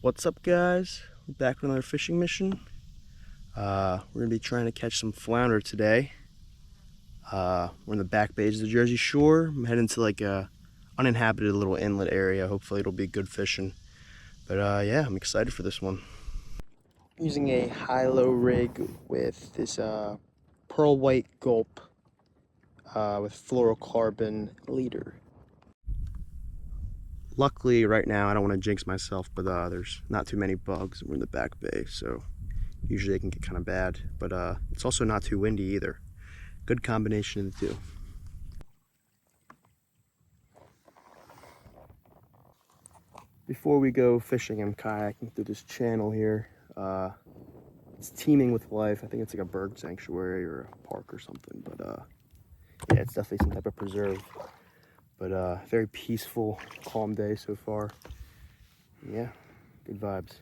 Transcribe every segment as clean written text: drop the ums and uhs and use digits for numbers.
What's up, guys? We're back with another fishing mission. We're gonna be trying to catch some flounder today. We're in the back bays of the Jersey Shore. I'm heading to like a uninhabited little inlet area. Hopefully it'll be good fishing. But yeah, I'm excited for this one. I'm using a high-low rig with this pearl white gulp with fluorocarbon leader. Luckily, right now, I don't want to jinx myself, but there's not too many bugs. We're in the back bay, so usually it can get kind of bad. But it's also not too windy either. Good combination of the two. Before we go fishing, I'm kayaking through this channel here. It's teeming with life. I think it's like a bird sanctuary or a park or something. But yeah, it's definitely some type of preserve. But very peaceful, calm day so far. Yeah, good vibes.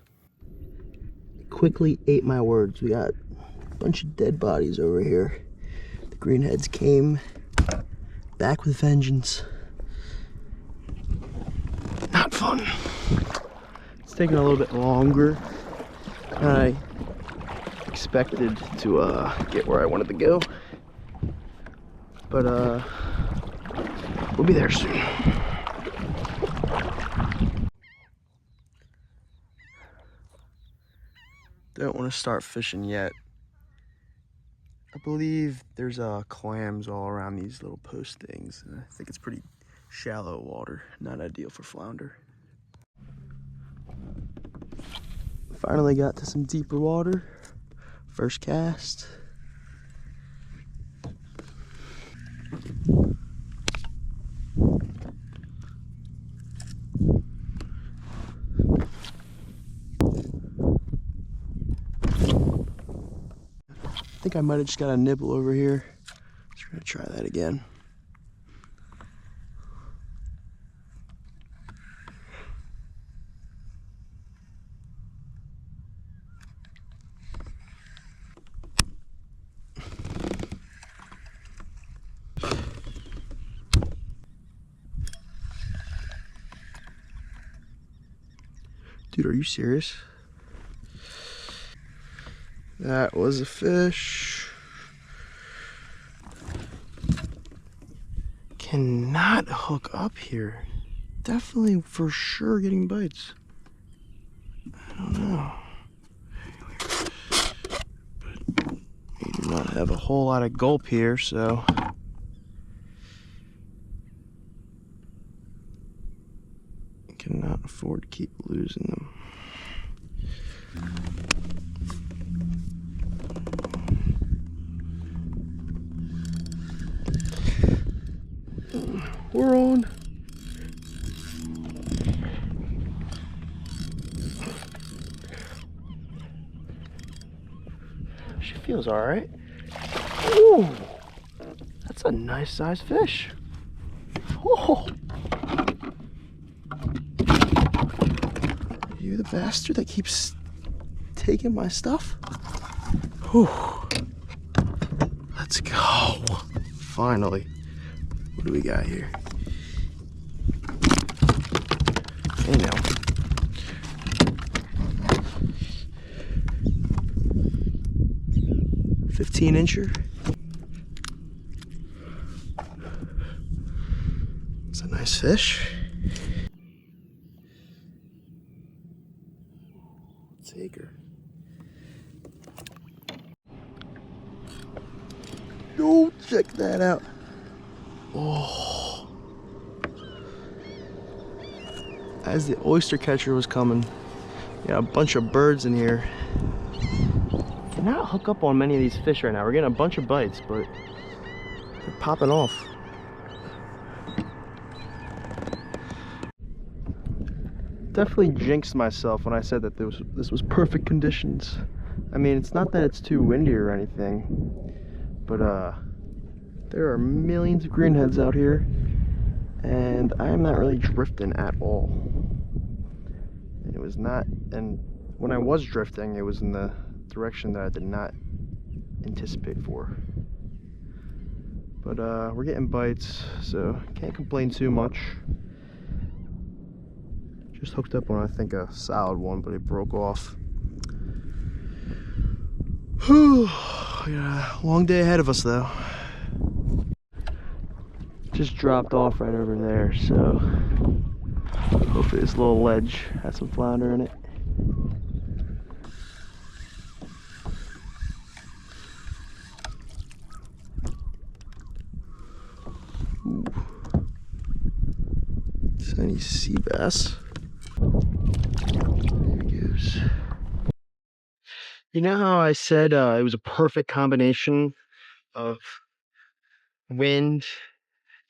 Quickly ate my words. We got a bunch of dead bodies over here. The greenheads came back with vengeance. Not fun. It's taking a little bit longer than I expected to get where I wanted to go. But we'll be there soon. Don't want to start fishing yet. I believe there's clams all around these little post things. I think it's pretty shallow water, not ideal for flounder. Finally got to some deeper water. First cast. I think I might have just got a nibble over here. Just gonna try that again. Dude, are you serious? That was a fish. Cannot hook up here. Definitely for sure getting bites. I don't know. But we do not have a whole lot of gulp here, so cannot afford to keep losing them. We're on. She feels all right. Ooh, that's a nice sized fish. Oh. You the bastard that keeps taking my stuff? Whew. Let's go. Finally. What do we got here? Hey now. $15-incher. It's a nice fish. Take her. Oh, check that out. Oh. As the oyster catcher was coming, a bunch of birds in here. Cannot hook up on many of these fish right now. We're getting a bunch of bites, but they're popping off. Definitely jinxed myself when I said that this was perfect conditions. I mean, it's not that it's too windy or anything, but there are millions of greenheads out here, and I am not really drifting at all. It was not, and when I was drifting, it was in the direction that I did not anticipate for. But we're getting bites, so can't complain too much. Just hooked up on, I think, a solid one, but it broke off. Whew. Yeah, long day ahead of us, though. Just dropped off right over there, so hopefully this little ledge has some flounder in it. Ooh. Tiny sea bass. There he goes. You know how I said it was a perfect combination of wind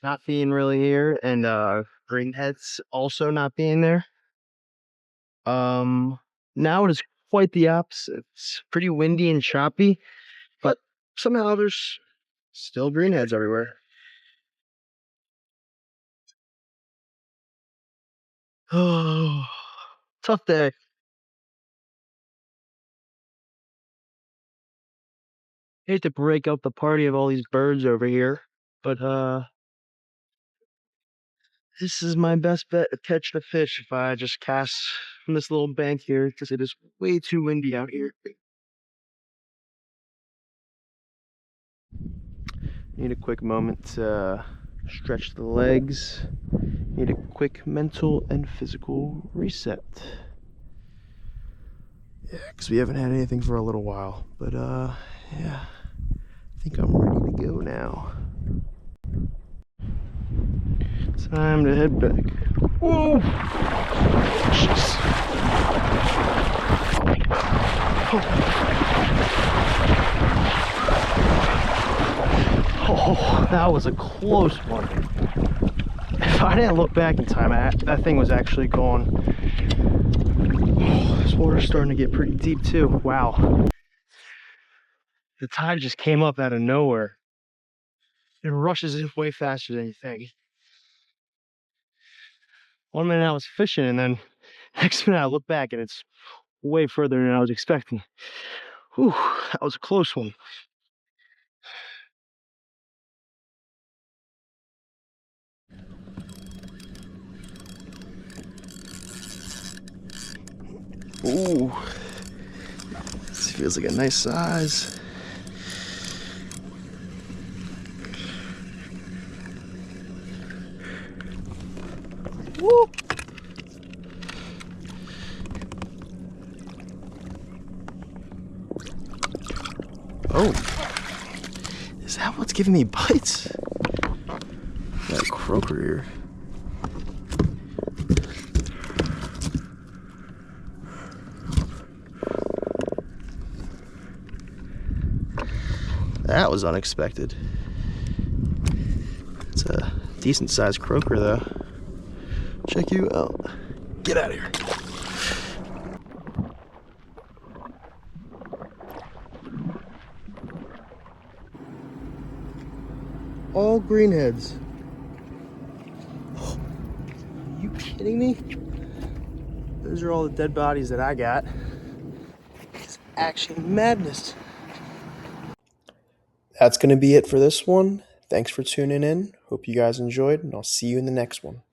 not being really here and greenheads also not being there? Now it is quite the opposite. It's pretty windy and choppy, but somehow there's still greenheads everywhere. Oh, tough day. Hate to break up the party of all these birds over here, but this is my best bet at catching a fish if I just cast from this little bank here because it is way too windy out here. Need a quick moment to stretch the legs. Need a quick mental and physical reset. Yeah, because we haven't had anything for a little while. But yeah, I think I'm ready to go now. Time to head back. Whoa! Jeez. Oh, that was a close one. If I didn't look back in time, that thing was actually gone. Oh, this water's starting to get pretty deep too. Wow. The tide just came up out of nowhere. It rushes in way faster than you think. 1 minute I was fishing, and then next minute I look back and it's way further than I was expecting. Whew, that was a close one. Ooh, this feels like a nice size. Woo! Oh, is that what's giving me bites? Got a croaker here. That was unexpected. It's a decent sized croaker though. Check you out. Get out of here. All greenheads. Are you kidding me? Those are all the dead bodies that I got. It's actually madness. That's going to be it for this one. Thanks for tuning in. Hope you guys enjoyed, and I'll see you in the next one.